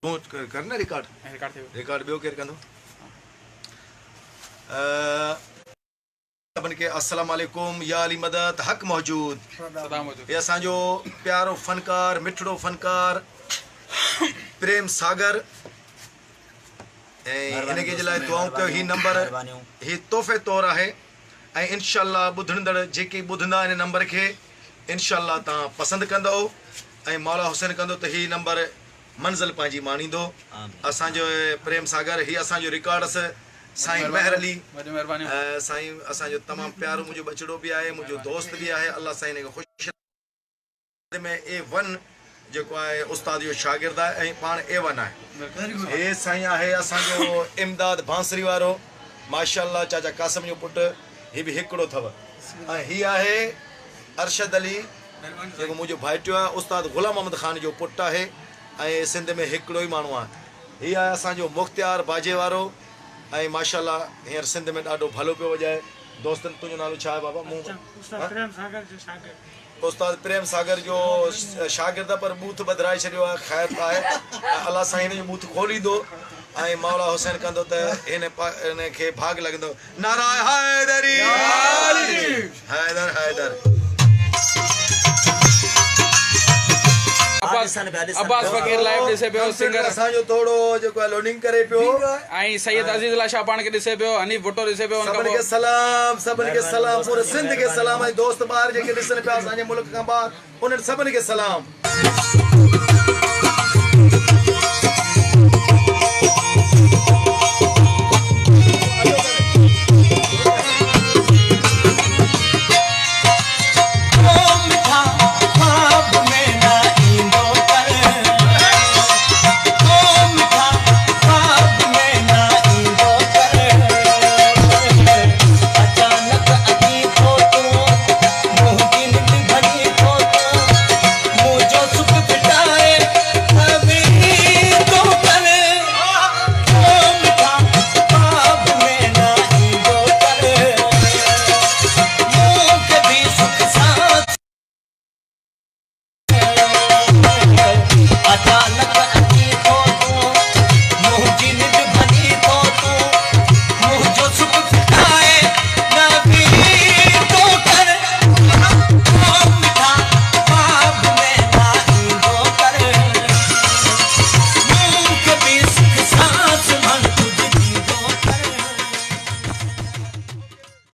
करना record record बियो केर कंदो सभिनी खे अस्सलाम वालेकुम या अली मदद हक मौजूद ये असांजो प्यारो फनकार मिठड़ो फनकार प्रेम सागर इन के लाइ दुआऊं कयो ही नंबर ही तोहफ़े तौर है इंशाअल्लाह बुधंदड़ जेके बुधंदा इन नंबर के इंशाअल्लाह ता पसंद कंदो मौला हुसैन कंदो तो ही नंबर मंजिल पांजी मानींदो असांजो प्रेम सागर ही असांजो रिकॉर्ड साईं मेहर अली साईं असांजो तमाम प्यारो मुझे बचड़ो भी है मुझे दोस्त भी है अल्लाह साईं ने खुश में A1 जो है उस्ताद जो शागिर्द है पान A1 है हे साईं है असांजो इमदाद बांसरी वारो माशाअल्लाह चाचा कासम जो पुट ही भी हिकड़ो थव ही है अरशद अली जो मुझे भाइटियो है उस्ताद गुलाम मोहम्मद खान जो पुट है सिंध में हिकड़ो ही मानू है ही है असांजो मुख्तियार बाजे वारो माशाअल्लाह हींअर सिंध में ॾाढो भलो पियो वॼाए दोस्तन तुंहिंजो नालो छा आहे बाबा मूं उस्ताद प्रेम सागर जो शागिर्द पर बूथ बदिराए छॾियो आहे ख़ैर आहे अल्लाह साईं हिन जो बूथ खोलींदो मौला हुसैन कंदो त हिन खे भाग लॻंदो नारा हैदरी हैदर हैदर अब्बास फकीर लाइव दिसे पियो सिंगर असांजो थोड़ो जेको लोडिंग करे पियो सैयद अजीज अल्लाह शाह पान के दिसे पियो हनीफ भुट्टो दिसे पियो सभिनी खे सलाम पूरे सिंध के सलाम दोस्त बाहर जेके दिसन पिया असांजे मुल्क खां ॿाहिरि उन्हनि सभिनी खे सलाम।